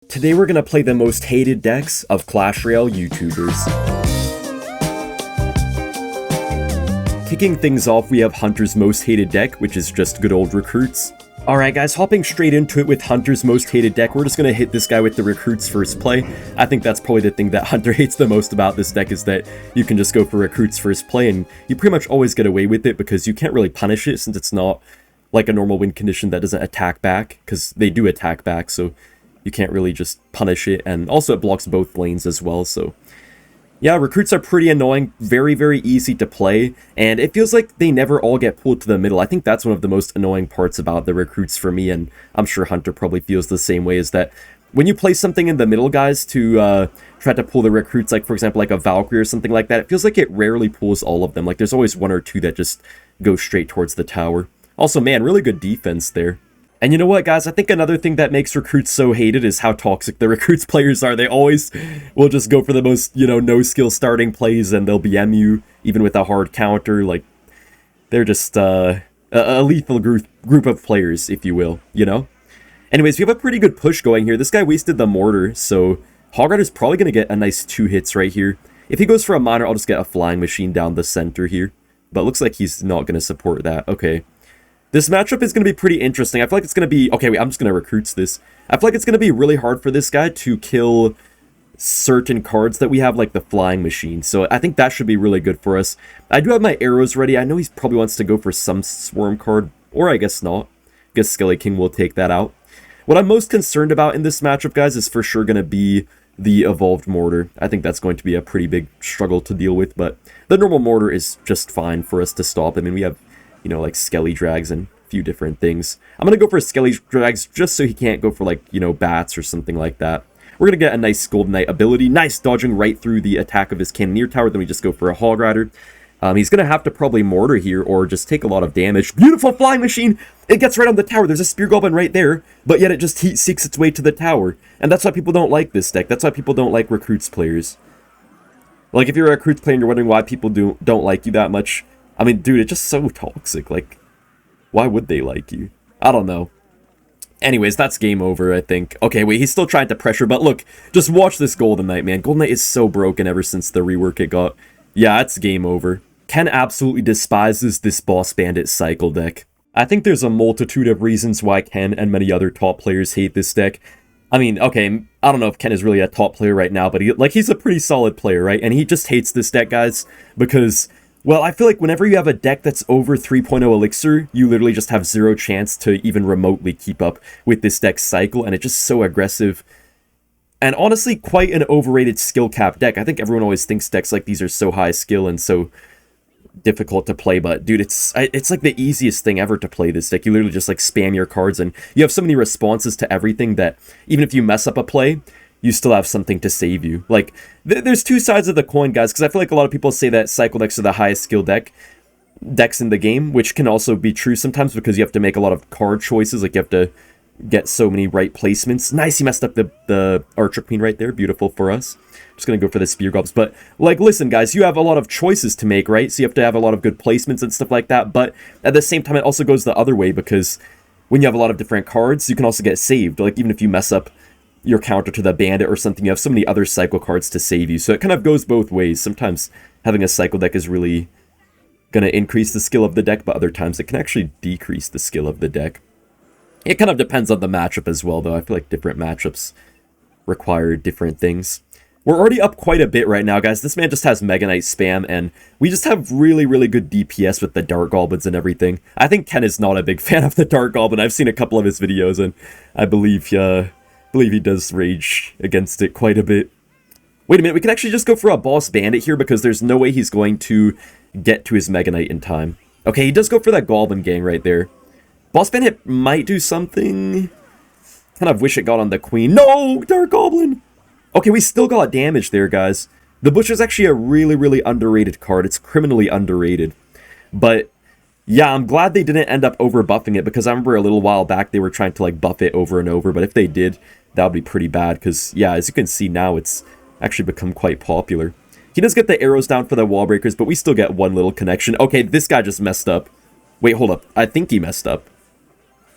Today we're gonna play the most hated decks of Clash Royale YouTubers. Kicking things off, we have Hunter's most hated deck, which is just good old recruits. Alright guys, hopping straight into it with Hunter's most hated deck, we're just gonna hit this guy with the recruits first play. I think that's probably the thing that Hunter hates the most about this deck, is that you can just go for recruits first play, and you pretty much always get away with it because you can't really punish it since it's not like a normal win condition that doesn't attack back, because they do attack back, so you can't really just punish it, and also it blocks both lanes as well, so yeah, recruits are pretty annoying, very, very easy to play, and it feels like they never all get pulled to the middle. I think that's one of the most annoying parts about the recruits for me, and I'm sure Hunter probably feels the same way, is that when you play something in the middle, guys, to try to pull the recruits, like for example, like a Valkyrie or something like that, it feels like it rarely pulls all of them. Like there's always one or two that just go straight towards the tower. Also, man, really good defense there. And you know what, guys? I think another thing that makes recruits so hated is how toxic the recruits players are. They always will just go for the most, no-skill starting plays, and they'll BM you, even with a hard counter. Like, they're just a lethal group of players, if you will, Anyways, we have a pretty good push going here. This guy wasted the mortar, so Hog is probably going to get a nice 2 hits right here. If he goes for a miner, I'll just get a flying machine down the center here. But looks like he's not going to support that. Okay. This matchup is going to be pretty interesting. I feel like it's going to be... Okay, wait, I'm just going to recruits this. I feel like it's going to be really hard for this guy to kill certain cards that we have, like the flying machine. So I think that should be really good for us. I do have my arrows ready. I know he probably wants to go for some swarm card, or I guess not. I guess Skelly King will take that out. What I'm most concerned about in this matchup, guys, is for sure going to be the evolved mortar. I think that's going to be a pretty big struggle to deal with, but the normal mortar is just fine for us to stop. I mean, we have... like Skelly Drags and a few different things. I'm going to go for Skelly Drags just so he can't go for, like, bats or something like that. We're going to get a nice Golden Knight ability. Nice dodging right through the attack of his Cannoneer Tower. Then we just go for a Hog Rider. He's going to have to probably mortar here or just take a lot of damage. Beautiful flying machine! It gets right on the tower. There's a Spear Goblin right there, but yet it just heat seeks its way to the tower. And that's why people don't like this deck. That's why people don't like recruits players. Like, if you're a recruits player and you're wondering why people don't like you that much... I mean, dude, it's just so toxic. Like, why would they like you? I don't know. Anyways, that's game over, I think. Okay, wait, he's still trying to pressure, but look, just watch this Golden Knight, man. Golden Knight is so broken ever since the rework it got. Yeah, it's game over. Ken absolutely despises this Boss Bandit cycle deck. I think there's a multitude of reasons why Ken and many other top players hate this deck. I mean, okay, I don't know if Ken is really a top player right now, but he's a pretty solid player, right? And he just hates this deck, guys, because... well, I feel like whenever you have a deck that's over 3.0 Elixir, you literally just have zero chance to even remotely keep up with this deck's cycle, and it's just so aggressive. And honestly, quite an overrated skill cap deck. I think everyone always thinks decks like these are so high skill and so difficult to play, but dude, it's like the easiest thing ever to play this deck. You literally just like spam your cards, and you have so many responses to everything that even if you mess up a play, you still have something to save you. Like, there's two sides of the coin, guys, because I feel like a lot of people say that cycle decks are the highest skill decks in the game, which can also be true sometimes because you have to make a lot of card choices. Like, you have to get so many right placements. Nice, he messed up the Archer Queen right there. Beautiful for us. Just gonna go for the Spear Goblins. But, like, listen, guys, you have a lot of choices to make, right? So you have to have a lot of good placements and stuff like that. But at the same time, it also goes the other way, because when you have a lot of different cards, you can also get saved. Like, even if you mess up your counter to the Bandit or something, you have so many other cycle cards to save you. So it kind of goes both ways. Sometimes having a cycle deck is really going to increase the skill of the deck, but other times it can actually decrease the skill of the deck. It kind of depends on the matchup as well, though. I feel like different matchups require different things. We're already up quite a bit right now, guys. This man just has Mega Knight spam, and we just have really, really good DPS with the Dart Goblins and everything. I think Ken is not a big fan of the Dart Goblin. I've seen a couple of his videos, and I believe he does rage against it quite a bit. Wait a minute, we can actually just go for a Boss Bandit here because there's no way he's going to get to his Mega Knight in time. Okay, he does go for that Goblin gang right there. Boss Bandit might do something. Kind of wish it got on the Queen. No! Dark Goblin! Okay, we still got damage there, guys. The Bush is actually a really, really underrated card. It's criminally underrated. But... yeah, I'm glad they didn't end up over buffing it, because I remember a little while back they were trying to like buff it over and over, but if they did, that would be pretty bad, because yeah, as you can see now, it's actually become quite popular. He does get the arrows down for the wall breakers, but we still get one little connection. Okay, this guy just messed up. Wait, hold up. I think he messed up.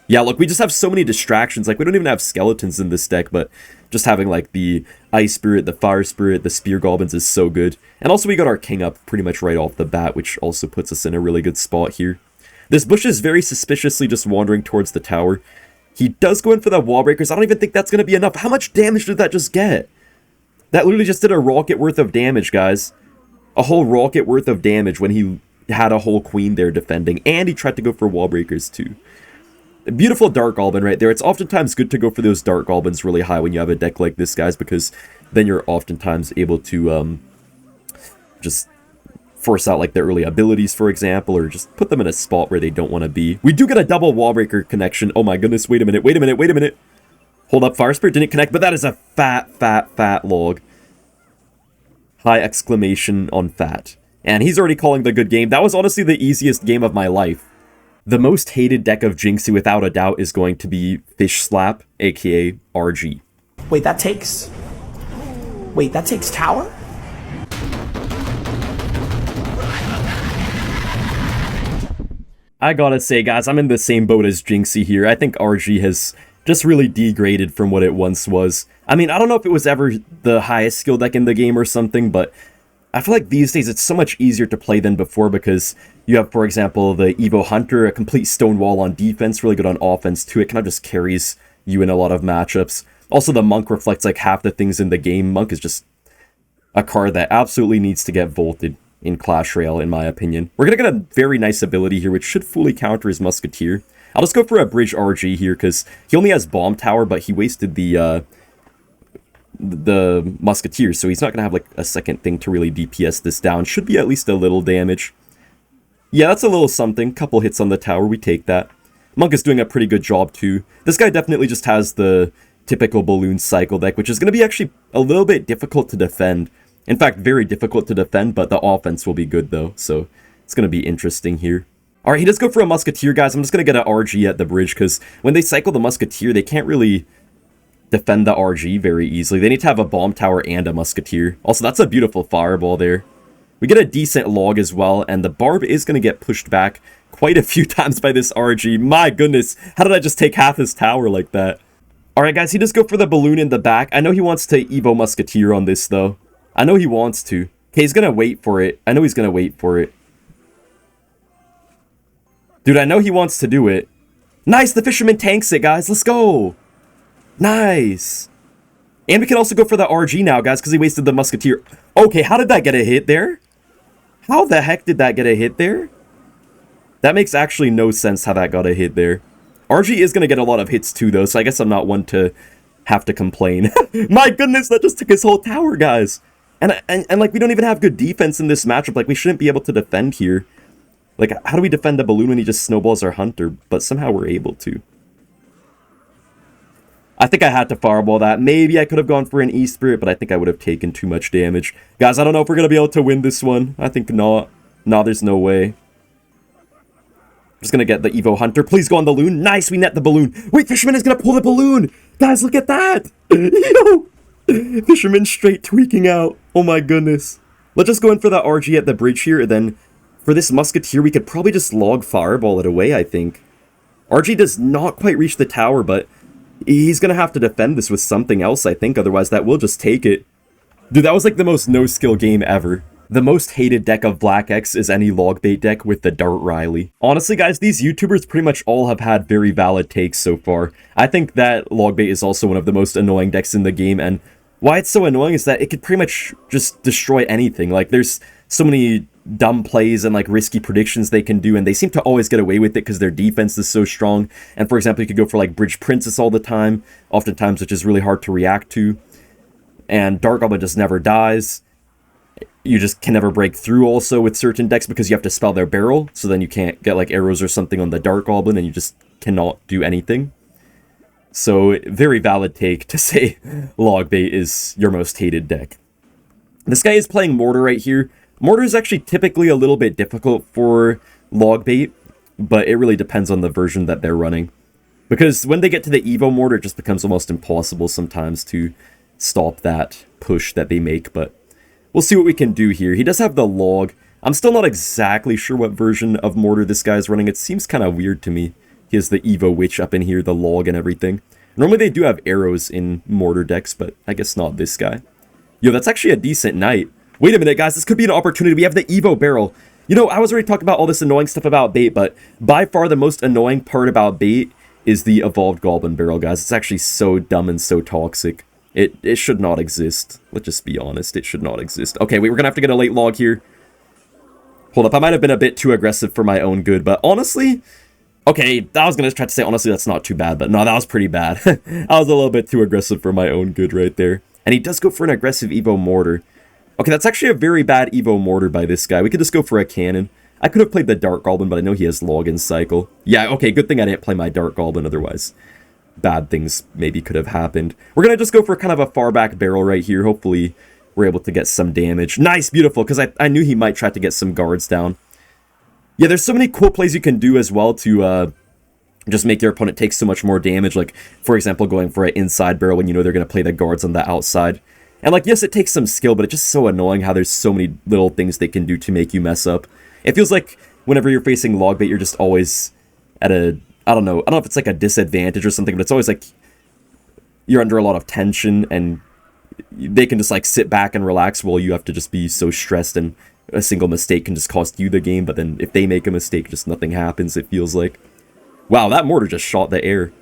Yeah, look, we just have so many distractions. Like, we don't even have skeletons in this deck, but just having, like, the Ice Spirit, the Fire Spirit, the Spear Goblins is so good. And also we got our King up pretty much right off the bat, which also puts us in a really good spot here. This Bush is very suspiciously just wandering towards the tower. He does go in for the wall breakers. I don't even think that's going to be enough. How much damage did that just get? That literally just did a rocket worth of damage, guys. A whole rocket worth of damage when he had a whole queen there defending. And he tried to go for wall breakers, too. Beautiful Dark Goblin right there. It's oftentimes good to go for those Dark Goblins really high when you have a deck like this, guys, because then you're oftentimes able to just force out like their early abilities, for example, or just put them in a spot where they don't want to be. We do get a double Wallbreaker connection. Oh my goodness, wait a minute. Hold up, Fire Spirit didn't connect, but that is a fat log. High exclamation on fat. And he's already calling the good game. That was honestly the easiest game of my life. The most hated deck of Jinxie, without a doubt, is going to be Fish Slap, aka RG. Wait, that takes tower? I gotta say, guys, I'm in the same boat as Jinxie here. I think RG has just really degraded from what it once was. I mean, I don't know if it was ever the highest skill deck in the game or something, but I feel like these days it's so much easier to play than before because you have, for example, the Evo Hunter, a complete stone wall on defense, really good on offense too. It kind of just carries you in a lot of matchups. Also, the Monk reflects like half the things in the game. Monk is just a card that absolutely needs to get vaulted in Clash Royale, in my opinion. We're going to get a very nice ability here, which should fully counter his Musketeer. I'll just go for a Bridge RG here because he only has Bomb Tower, but he wasted the Musketeer, so he's not going to have like a second thing to really DPS this down. Should be at least a little damage. Yeah, that's a little something. Couple hits on the tower, we take that. Monk is doing a pretty good job too. This guy definitely just has the typical Balloon Cycle deck, which is going to be actually a little bit difficult to defend. In fact, very difficult to defend, but the offense will be good though, so it's going to be interesting here. Alright, he does go for a Musketeer, guys. I'm just going to get an RG at the bridge, because when they cycle the Musketeer, they can't really defend the RG very easily. They need to have a Bomb Tower and a Musketeer. Also, that's a beautiful Fireball there. We get a decent log as well, and the Barb is going to get pushed back quite a few times by this RG. My goodness, how did I just take half his tower like that? Alright guys, he does go for the balloon in the back. I know he wants to Evo Musketeer on this though. I know he wants to. Okay, he's going to wait for it. I know he's going to wait for it. Dude, I know he wants to do it. Nice, the Fisherman tanks it, guys. Let's go. Nice. And we can also go for the RG now, guys, because he wasted the Musketeer. Okay, how did that get a hit there? How the heck did that get a hit there? That makes actually no sense how that got a hit there. RG is going to get a lot of hits too, though, so I guess I'm not one to have to complain. My goodness, that just took his whole tower, guys. And like, we don't even have good defense in this matchup. Like, we shouldn't be able to defend here. Like, how do we defend the balloon when he just snowballs our Hunter? But somehow we're able to. I think I had to Fireball that. Maybe I could have gone for an E-Spirit, but I think I would have taken too much damage. Guys, I don't know if we're going to be able to win this one. I think not. No, there's no way. Just going to get the Evo Hunter. Please go on the balloon. Nice, we net the balloon. Wait, Fisherman is going to pull the balloon. Guys, look at that. Yo! Fisherman straight tweaking out. Oh my goodness. Let's just go in for that RG at the bridge here, and then for this Musketeer, we could probably just log Fireball it away, I think. RG does not quite reach the tower, but he's going to have to defend this with something else, I think. Otherwise, that will just take it. Dude, that was like the most no-skill game ever. The most hated deck of Black X is any Logbait deck with the Dart Riley. Honestly, guys, these YouTubers pretty much all have had very valid takes so far. I think that Logbait is also one of the most annoying decks in the game, and why it's so annoying is that it could pretty much just destroy anything. Like, there's so many dumb plays and like risky predictions they can do, and they seem to always get away with it because their defense is so strong. And for example, you could go for like Bridge Princess all the time, oftentimes, which is really hard to react to. And Dark Goblin just never dies. You just can never break through also with certain decks because you have to spell their barrel, so then you can't get like arrows or something on the Dark Goblin, and you just cannot do anything. So, very valid take to say Logbait is your most hated deck. This guy is playing Mortar right here. Mortar is actually typically a little bit difficult for Logbait, but it really depends on the version that they're running. Because when they get to the Evo Mortar, it just becomes almost impossible sometimes to stop that push that they make, but we'll see what we can do here. He does have the log. I'm still not exactly sure what version of Mortar this guy is running. It seems kind of weird to me. He has the Evo Witch up in here, the log and everything. Normally they do have arrows in mortar decks, but I guess not this guy. Yo, that's actually a decent knight. Wait a minute, guys. This could be an opportunity. We have the Evo barrel. You know, I was already talking about all this annoying stuff about bait, but by far the most annoying part about bait is the evolved goblin barrel, guys. It's actually so dumb and so toxic. It should not exist. Let's just be honest. It should not exist. Okay, wait, we're gonna have to get a late log here. Hold up, I might have been a bit too aggressive for my own good, but honestly... Okay, I was gonna try to say, honestly, that's not too bad, but no, that was pretty bad. I was a little bit too aggressive for my own good right there. And he does go for an aggressive Evo mortar. Okay, that's actually a very bad Evo mortar by this guy. We could just go for a cannon. I could have played the Dark Goblin, but I know he has login cycle. Yeah, okay, good thing I didn't play my Dark Goblin, otherwise bad things maybe could have happened. We're gonna just go for kind of a far back barrel right here. Hopefully we're able to get some damage. Nice, beautiful, because I knew he might try to get some guards down. Yeah, there's so many cool plays you can do as well to just make your opponent take so much more damage. Like, for example, going for an inside barrel when you know they're going to play the guards on the outside. And, like, yes, it takes some skill, but it's just so annoying how there's so many little things they can do to make you mess up. It feels like whenever you're facing Logbait, you're just always at a... I don't know if it's like a disadvantage or something, but it's always like you're under a lot of tension and they can just like sit back and relax while you have to just be so stressed, and a single mistake can just cost you the game. But then if they make a mistake, just nothing happens, it feels like. Wow, that mortar just shot the air.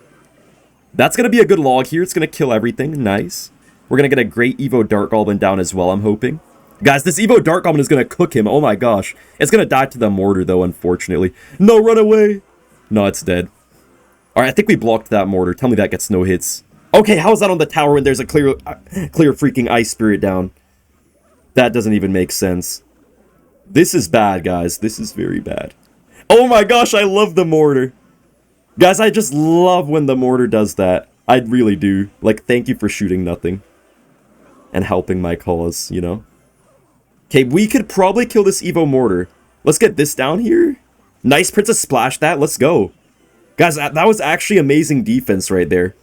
That's going to be a good log here. It's going to kill everything. Nice. We're going to get a great Evo Dark Goblin down as well, I'm hoping. Guys, this Evo Dark Goblin is going to cook him. Oh my gosh. It's going to die to the mortar, though, unfortunately. No, run away. No, it's dead. Alright, I think we blocked that mortar. Tell me that gets no hits. Okay, how is that on the tower when there's a clear freaking Ice Spirit down? That doesn't even make sense. This is bad, guys. This is very bad. Oh my gosh, I love the mortar. Guys, I just love when the mortar does that. I really do. Like, thank you for shooting nothing. And helping my cause, you know? Okay, we could probably kill this Evo mortar. Let's get this down here. Nice, Princess Splash that. Let's go. Guys, that was actually amazing defense right there.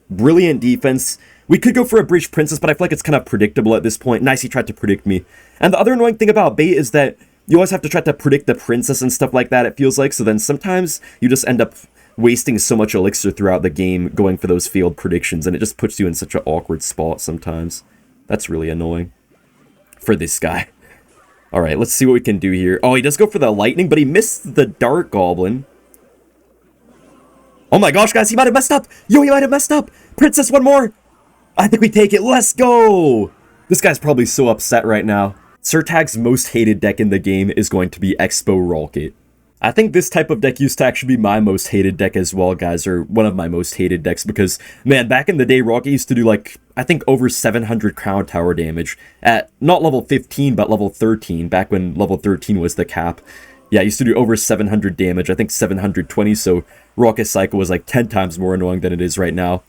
Brilliant defense. We could go for a Bridge Princess, but I feel like it's kind of predictable at this point. Nice, he tried to predict me. And the other annoying thing about bait is that you always have to try to predict the princess and stuff like that, it feels like. So then sometimes you just end up wasting so much elixir throughout the game going for those failed predictions, and it just puts you in such an awkward spot sometimes. That's really annoying for this guy. Alright, let's see what we can do here. Oh, he does go for the lightning, but he missed the Dark Goblin. Oh my gosh, guys, he might have messed up. Yo, he might have messed up. Princess, one more. I think we take it. Let's go. This guy's probably so upset right now. Surtag's most hated deck in the game is going to be Expo Rocket. I think this type of deck used to actually be my most hated deck as well, guys, or one of my most hated decks, because, man, back in the day, Rocket used to do, like, I think over 700 crown tower damage at not level 15, but level 13, back when level 13 was the cap. Yeah, it used to do over 700 damage, I think 720, so Rocket Cycle was like 10 times more annoying than it is right now.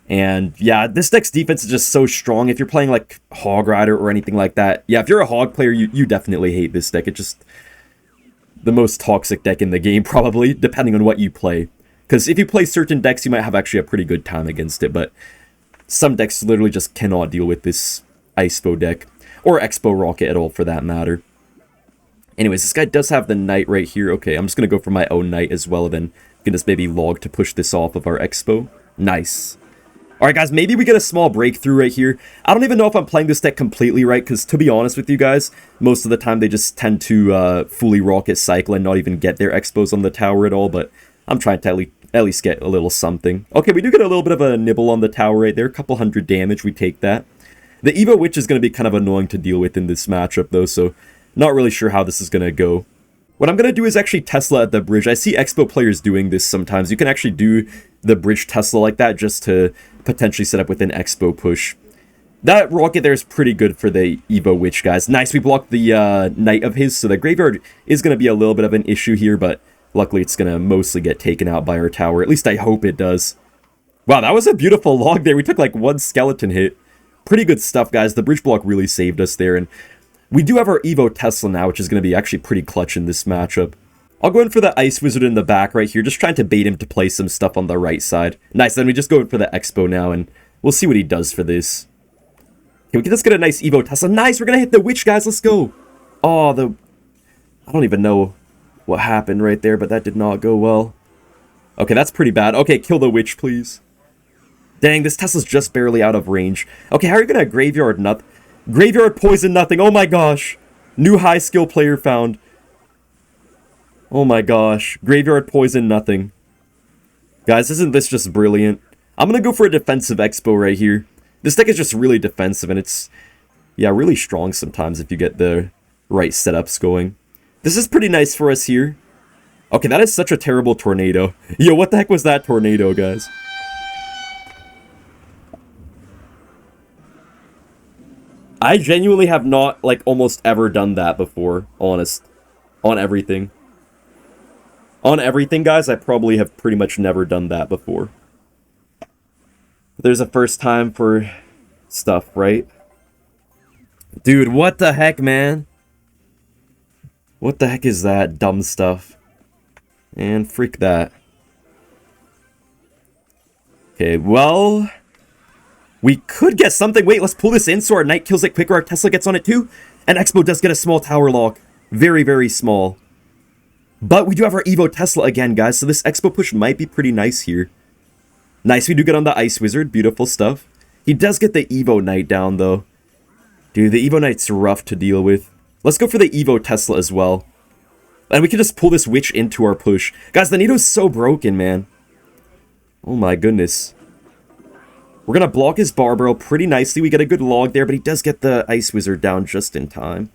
And yeah, this deck's defense is just so strong. If you're playing like Hog Rider or anything like that, yeah, if you're a Hog player, you definitely hate this deck. It's just the most toxic deck in the game, probably, depending on what you play. Because if you play certain decks, you might have actually a pretty good time against it, but some decks literally just cannot deal with this Xbow deck, or Expo Rocket at all for that matter. Anyways, this guy does have the knight right here. Okay, I'm just going to go for my own knight as well, then can just maybe log to push this off of our Expo. Nice. Alright guys, maybe we get a small breakthrough right here. I don't even know if I'm playing this deck completely right, because to be honest with you guys, most of the time they just tend to fully Rocket Cycle and not even get their Expos on the tower at all, but I'm trying to at least get a little something. Okay, we do get a little bit of a nibble on the tower right there, a couple hundred damage, we take that. The Evo Witch is going to be kind of annoying to deal with in this matchup though, so not really sure how this is going to go. What I'm going to do is actually Tesla at the bridge. I see Expo players doing this sometimes. You can actually do the bridge Tesla like that just to potentially set up with an Expo push. That rocket there is pretty good for the Evo Witch, guys. Nice, we blocked the knight of his, so the graveyard is going to be a little bit of an issue here, but luckily it's going to mostly get taken out by our tower. At least I hope it does. Wow, that was a beautiful log there. We took like one skeleton hit. Pretty good stuff, guys. The bridge block really saved us there, and we do have our Evo Tesla now, which is going to be actually pretty clutch in this matchup. I'll go in for the Ice Wizard in the back right here, just trying to bait him to play some stuff on the right side. Nice, then we just go in for the Expo now, and we'll see what he does for this. Okay, we can just get a nice Evo Tesla. Nice, we're going to hit the Witch, guys, let's go. Oh, I don't even know what happened right there, but that did not go well. Okay, that's pretty bad. Okay, kill the witch, please. Dang, this Tesla's just barely out of range. Okay, how are you gonna graveyard nothing? Graveyard poison nothing. Oh my gosh. New high skill player found. Oh my gosh. Graveyard poison nothing. Guys, isn't this just brilliant? I'm gonna go for a defensive Expo right here. This deck is just really defensive, and it's, yeah, really strong sometimes if you get the right setups going. This is pretty nice for us here. Okay, that is such a terrible tornado. Yo, what the heck was that tornado, guys? I genuinely have not, like, almost ever done that before, honest. On everything. On everything, guys, I probably have pretty much never done that before. There's a first time for stuff, right? Dude, what the heck, man? What the heck is that dumb stuff? And freak that. Okay, well... we could get something. Wait, let's pull this in so our knight kills it quicker. Our Tesla gets on it too. And Expo does get a small tower lock. Very, very small. But we do have our Evo Tesla again, guys. So this Expo push might be pretty nice here. Nice, we do get on the Ice Wizard. Beautiful stuff. He does get the Evo Knight down, though. Dude, the Evo Knight's rough to deal with. Let's go for the Evo Tesla as well. And we can just pull this Witch into our push. Guys, the Nito's so broken, man. Oh my goodness. We're going to block his Barbaro pretty nicely. We get a good log there, but he does get the Ice Wizard down just in time.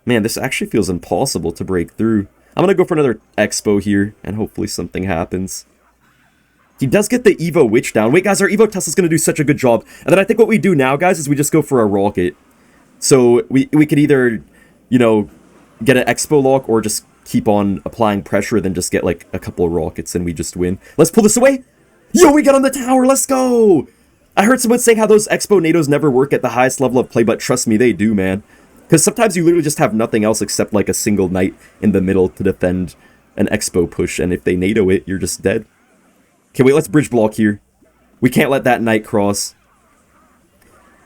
Man, this actually feels impossible to break through. I'm going to go for another Expo here, and hopefully something happens. He does get the Evo Witch down. Wait, guys, our Evo Tesla's going to do such a good job. And then I think what we do now, guys, is we just go for a Rocket. So we could either, you know, get an Expo lock or just keep on applying pressure, then just get, like, a couple of Rockets and we just win. Let's pull this away. Yo, we got on the tower, let's go! I heard someone saying how those Expo NATOs never work at the highest level of play, but trust me, they do, man. Because sometimes you literally just have nothing else except like a single knight in the middle to defend an Expo push, and if they NATO it, you're just dead. Okay, wait, let's bridge block here. We can't let that knight cross.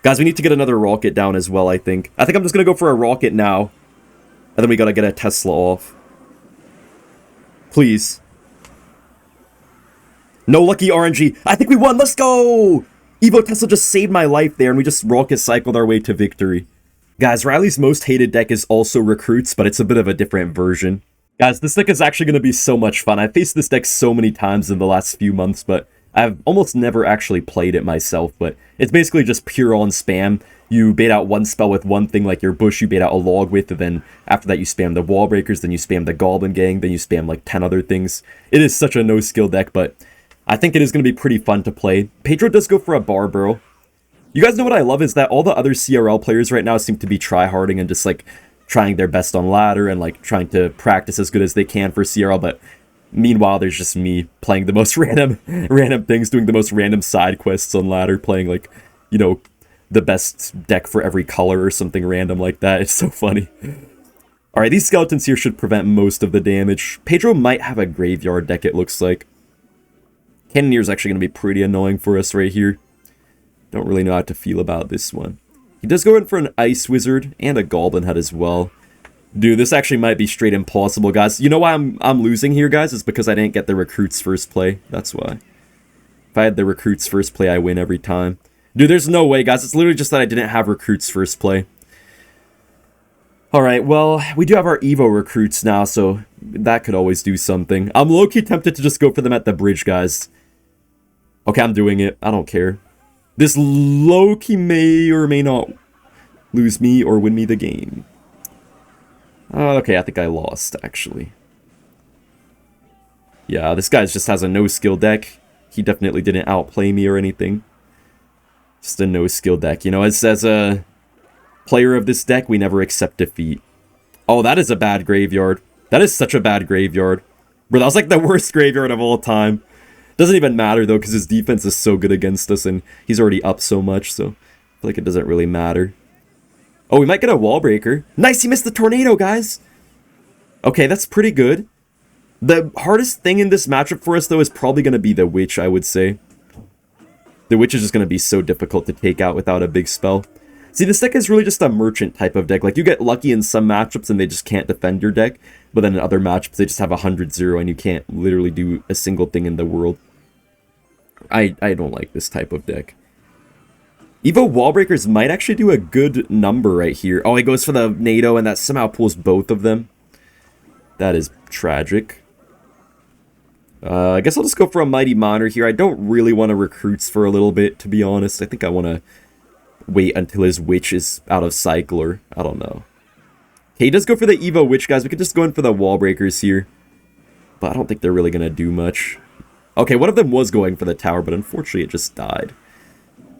Guys, we need to get another Rocket down as well, I think. I think I'm just going to go for a Rocket now. And then we got to get a Tesla off. Please. No lucky RNG. I think we won. Let's go! Evo Tesla just saved my life there, and we just Rocket cycled our way to victory. Guys, Riley's most hated deck is also Recruits, but it's a bit of a different version. Guys, this deck is actually going to be so much fun. I've faced this deck so many times in the last few months, but I've almost never actually played it myself. But it's basically just pure on spam. You bait out one spell with one thing like your bush, you bait out a log with, and then after that you spam the wall breakers, then you spam the Goblin Gang, then you spam like 10 other things. It is such a no-skill deck, but I think it is going to be pretty fun to play. Pedro does go for a Barbaro. You guys know what I love is that all the other CRL players right now seem to be tryharding and just like trying their best on ladder and like trying to practice as good as they can for CRL, but meanwhile there's just me playing the most random things, doing the most random side quests on ladder, playing like, you know, the best deck for every color or something random like that. It's so funny. Alright, these skeletons here should prevent most of the damage. Pedro might have a graveyard deck, it looks like. Cannonier's actually going to be pretty annoying for us right here. Don't really know how to feel about this one. He does go in for an Ice Wizard and a Goblin Head as well. Dude, this actually might be straight impossible, guys. You know why I'm losing here, guys? It's because I didn't get the Recruits first play. That's why. If I had the Recruits first play, I win every time. Dude, there's no way, guys. It's literally just that I didn't have Recruits first play. Alright, well, we do have our Evo Recruits now, so that could always do something. I'm low-key tempted to just go for them at the bridge, guys. Okay, I'm doing it. I don't care. This low-key may or may not lose me or win me the game. Okay, I think I lost, actually. Yeah, this guy just has a no-skill deck. He definitely didn't outplay me or anything. Just a no-skill deck. You know, as a player of this deck, we never accept defeat. Oh, that is a bad graveyard. That is such a bad graveyard. Bro, that was like the worst graveyard of all time. Doesn't even matter, though, because his defense is so good against us, and he's already up so much, so I feel like it doesn't really matter. Oh, we might get a wall breaker. Nice, he missed the tornado, guys! Okay, that's pretty good. The hardest thing in this matchup for us, though, is probably going to be the Witch, I would say. The Witch is just going to be so difficult to take out without a big spell. See, this deck is really just a merchant type of deck. Like, you get lucky in some matchups and they just can't defend your deck. But then in other matchups, they just have 100-0 and you can't literally do a single thing in the world. I don't like this type of deck. Evo Wallbreakers might actually do a good number right here. Oh, he goes for the NATO and that somehow pulls both of them. That is tragic. I guess I'll just go for a Mighty Monitor here. I don't really want to recruits for a little bit, to be honest. I think I want to wait until his Witch is out of Cycler. I don't know. Okay, he does go for the Evo Witch, guys. We could just go in for the Wallbreakers here. But I don't think they're really going to do much. Okay, one of them was going for the tower, but unfortunately it just died.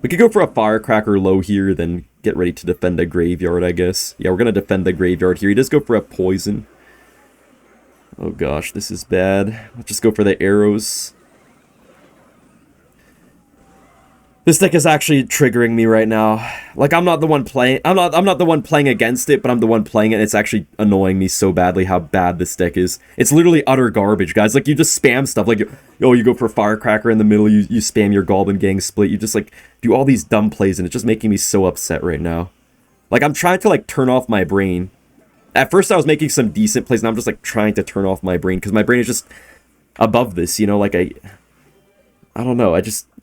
We could go for a Firecracker low here, then get ready to defend the Graveyard, I guess. Yeah, we're going to defend the Graveyard here. He does go for a Poison. Oh gosh, this is bad. Let's just go for the arrows. This deck is actually triggering me right now. Like, I'm not the one playing. I'm not the one playing against it, but I'm the one playing it. It's actually annoying me so badly how bad this deck is. It's literally utter garbage, guys. Like, you just spam stuff. Like, oh, you go for Firecracker in the middle. You spam your Goblin Gang split. You just like do all these dumb plays, and it's just making me so upset right now. Like, I'm trying to like turn off my brain. At first, I was making some decent plays, and I'm just like trying to turn off my brain because my brain is just above this. You know, like I don't know.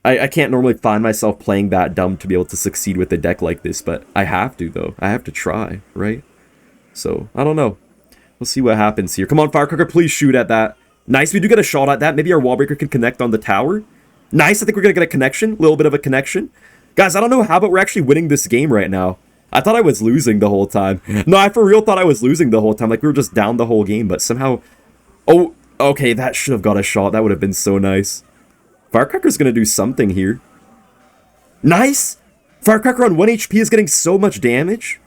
I can't normally find myself playing that dumb to be able to succeed with a deck like this, but I have to, though. I have to try, right? So, I don't know. We'll see what happens here. Come on, Firecracker, please shoot at that. Nice, we do get a shot at that. Maybe our Wallbreaker can connect on the tower. Nice, I think we're going to get a connection. A little bit of a connection. Guys, I don't know how, but we're actually winning this game right now. I thought I was losing the whole time. No, I for real thought I was losing the whole time. Like, we were just down the whole game, but somehow... Oh, okay, that should have got a shot. That would have been so nice. Firecracker's gonna do something here. Nice! Firecracker on 1 HP is getting so much damage.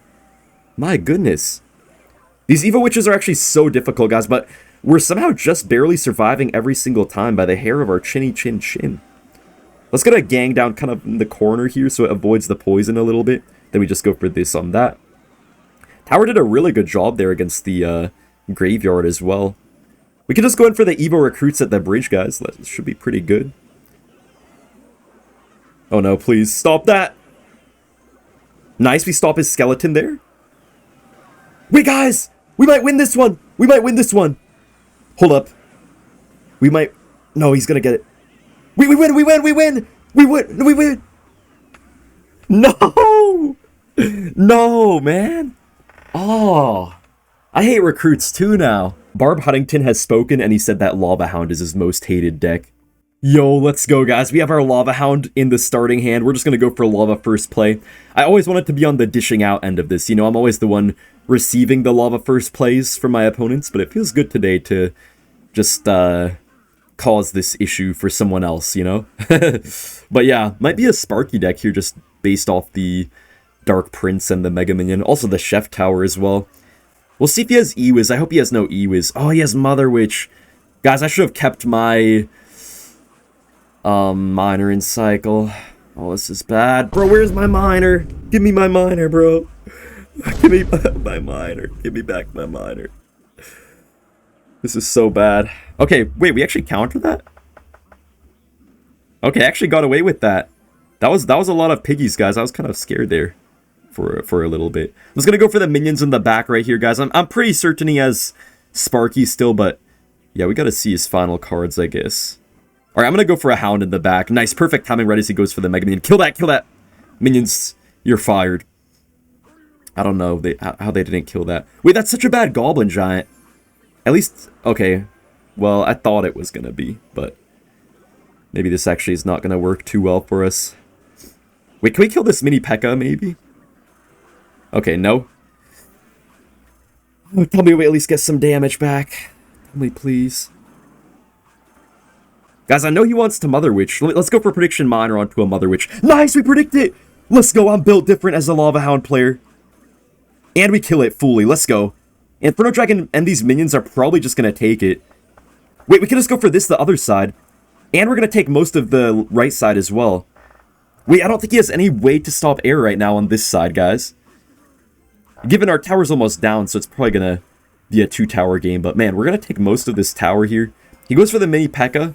My goodness. These Evo Witches are actually so difficult, guys, but we're somehow just barely surviving every single time by the hair of our chinny chin chin. Let's get a gang down kind of in the corner here so it avoids the poison a little bit. Then we just go for this on that. Tower did a really good job there against the Graveyard as well. We can just go in for the Evo Recruits at the bridge, guys. That should be pretty good. Oh no, please, stop that! Nice, we stop his skeleton there. Wait, guys! We might win this one! We might win this one! Hold up. We might... No, he's gonna get it. We win! We win! We win! We win! We win! No! No, man! Oh, I hate recruits too now. Barb Huntington has spoken and he said that Lava Hound is his most hated deck. Yo, let's go, guys. We have our Lava Hound in the starting hand. We're just going to go for Lava first play. I always wanted to be on the dishing out end of this. You know, I'm always the one receiving the Lava first plays from my opponents, but it feels good today to just cause this issue for someone else, you know? But yeah, might be a Sparky deck here just based off the Dark Prince and the Mega Minion. Also the Chef Tower as well. We'll see if he has Ewiz. I hope he has no Ewiz. Oh, he has Mother Witch. Guys, I should have kept my... Miner in cycle. Oh, this is bad. Bro, where's my miner? Give me my miner, bro. Give me my miner. Give me back my miner. This is so bad. Okay, wait, we actually countered that? Okay, I actually got away with that. That was a lot of piggies, guys. I was kind of scared there for a little bit. I was gonna go for the minions in the back right here, guys. I'm pretty certain he has Sparky still, but yeah, we gotta see his final cards, I guess. Alright, I'm going to go for a Hound in the back. Nice, perfect timing right as he goes for the Mega Minion. Kill that, kill that. Minions, you're fired. I don't know how they didn't kill that. Wait, that's such a bad Goblin Giant. At least, okay. Well, I thought it was going to be, but maybe this actually is not going to work too well for us. Wait, can we kill this mini Pekka, maybe? Okay, no. Oh, tell me we at least get some damage back. Tell me, please. Guys, I know he wants to Mother Witch. Let's go for Prediction Miner onto a Mother Witch. Nice, we predict it! Let's go, I'm built different as a Lava Hound player. And we kill it fully, let's go. Inferno Dragon and these minions are probably just going to take it. Wait, we can just go for this, the other side. And we're going to take most of the right side as well. Wait, I don't think he has any way to stop air right now on this side, guys. Given our tower's almost down, so it's probably going to be a 2-tower game. But man, we're going to take most of this tower here. He goes for the mini Pekka.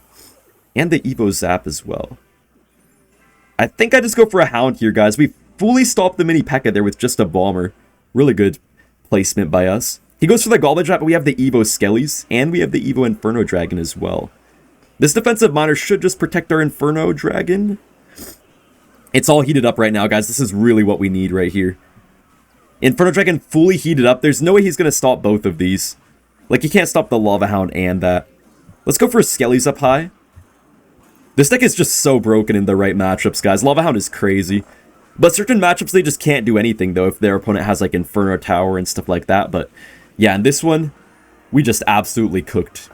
And the Evo Zap as well. I think I just go for a Hound here, guys. fully stop the mini Pekka there with just a bomber. Really good placement by us. He goes for the Goblin Trap, but we have the Evo Skellies, and we have the Evo Inferno Dragon as well. This defensive miner should just protect our Inferno Dragon. It's all heated up right now, guys. This is really what we need right here. Inferno Dragon fully heated up. There's no way he's going to stop both of these. Like, he can't stop the Lava Hound and that. Let's go for Skellies up high. This deck is just so broken in the right matchups, guys. Lava Hound is crazy. But certain matchups, they just can't do anything, though, if their opponent has, like, Inferno Tower and stuff like that. But, yeah, in this one, we just absolutely cooked.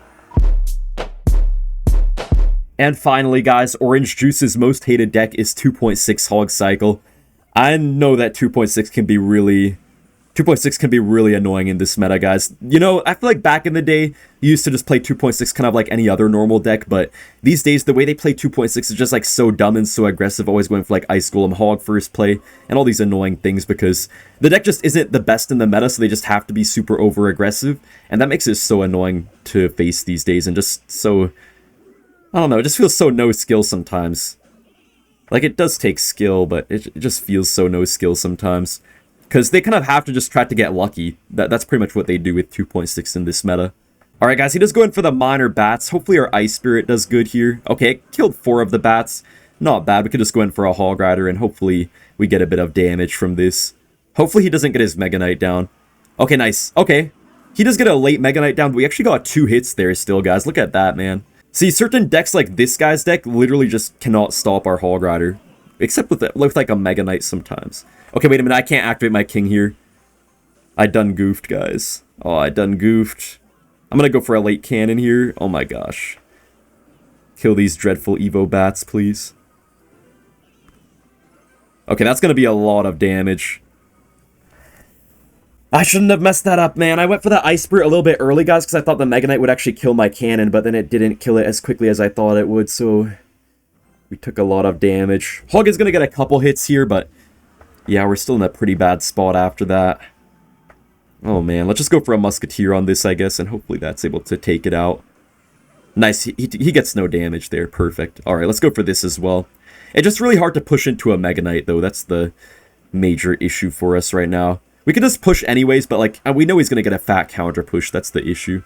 And finally, guys, Orange Juice's most hated deck is 2.6 Hog Cycle. I know that 2.6 can be really... 2.6 can be really annoying in this meta, guys. You know, I feel like back in the day, you used to just play 2.6 kind of like any other normal deck, but these days, the way they play 2.6 is just like so dumb and so aggressive, always going for like Ice Golem Hog first play, and all these annoying things because the deck just isn't the best in the meta, so they just have to be super over-aggressive, and that makes it so annoying to face these days, and just so... I don't know, it just feels so no skill sometimes. Like, it does take skill, but it just feels so no skill sometimes. Because they kind of have to just try to get lucky. That's pretty much what they do with 2.6 in this meta. Alright guys, he does go in for the minor bats. Hopefully our Ice Spirit does good here. Okay, it killed 4 of the bats. Not bad, we could just go in for a Hog Rider and hopefully we get a bit of damage from this. Hopefully he doesn't get his Mega Knight down. Okay, nice. Okay, he does get a late Mega Knight down, but we actually got 2 hits there still, guys. Look at that, man. See, certain decks like this guy's deck literally just cannot stop our Hog Rider. Except with like a Mega Knight sometimes. Okay, wait a minute, I can't activate my king here. I done goofed, guys. Oh, I done goofed. I'm gonna go for a late cannon here. Oh my gosh. Kill these dreadful Evo bats, please. Okay, that's gonna be a lot of damage. I shouldn't have messed that up, man. I went for the Ice Spirit a little bit early, guys, because I thought the Mega Knight would actually kill my cannon, but then it didn't kill it as quickly as I thought it would, so... we took a lot of damage. Hog is gonna get a couple hits here, but... yeah, we're still in a pretty bad spot after that. Oh man, let's just go for a Musketeer on this, I guess, and hopefully that's able to take it out. Nice, he gets no damage there, perfect. Alright, let's go for this as well. It's just really hard to push into a Mega Knight, though. That's the major issue for us right now. We can just push anyways, but like, we know he's gonna get a fat counter push, that's the issue.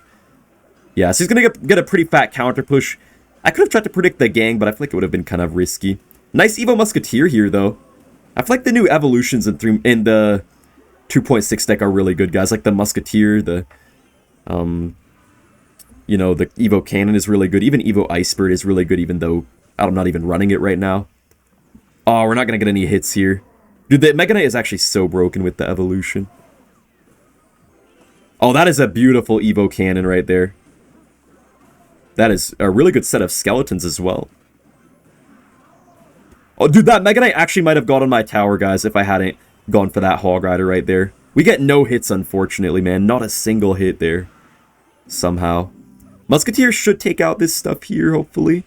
Yeah, so he's gonna get a pretty fat counter push. I could have tried to predict the gang, but I feel like it would have been kind of risky. Nice Evo Musketeer here, though. I feel like the new evolutions in the 2.6 deck are really good, guys. Like the Musketeer, the, you know, the Evo Cannon is really good. Even Evo Ice Spirit is really good, even though I'm not even running it right now. Oh, we're not going to get any hits here. Dude, the Mega Knight is actually so broken with the evolution. Oh, that is a beautiful Evo Cannon right there. That is a really good set of skeletons as well. Oh, dude, that Mega Knight actually might have got on my tower, guys, if I hadn't gone for that Hog Rider right there. We get no hits, unfortunately, man. Not a single hit there. Somehow. Musketeer should take out this stuff here, hopefully.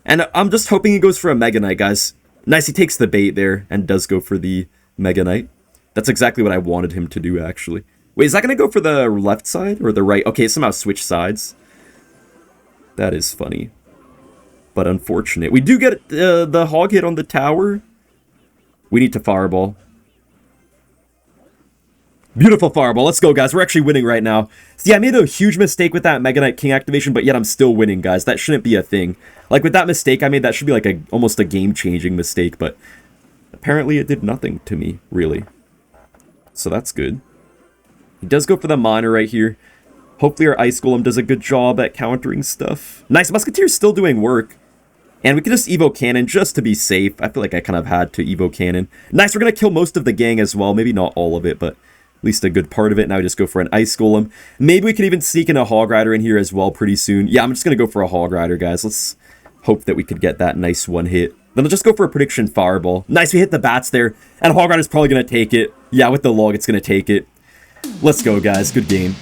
And I'm just hoping he goes for a Mega Knight, guys. Nice, he takes the bait there and does go for the Mega Knight. That's exactly what I wanted him to do, actually. Wait, is that going to go for the left side or the right? Okay, somehow switch sides. That is funny. But unfortunate. We do get the Hog hit on the tower. We need to Fireball. Beautiful Fireball. Let's go, guys. We're actually winning right now. See, I made a huge mistake with that Mega Knight King activation, but yet I'm still winning, guys. That shouldn't be a thing. Like, with that mistake I made, that should be like almost a game-changing mistake, but apparently it did nothing to me, really. So that's good. He does go for the Miner right here. Hopefully our Ice Golem does a good job at countering stuff. Nice, Musketeer's still doing work. And we can just Evo Cannon just to be safe. I feel like I kind of had to Evo Cannon. Nice, we're going to kill most of the gang as well. Maybe not all of it, but at least a good part of it. Now we just go for an Ice Golem. Maybe we can even sneak in a Hog Rider in here as well pretty soon. Yeah, I'm just going to go for a Hog Rider, guys. Let's hope that we could get that nice one hit. Then I'll just go for a prediction Fireball. Nice, we hit the bats there. And Hog Rider's probably going to take it. Yeah, with the log, it's going to take it. Let's go, guys. Good game.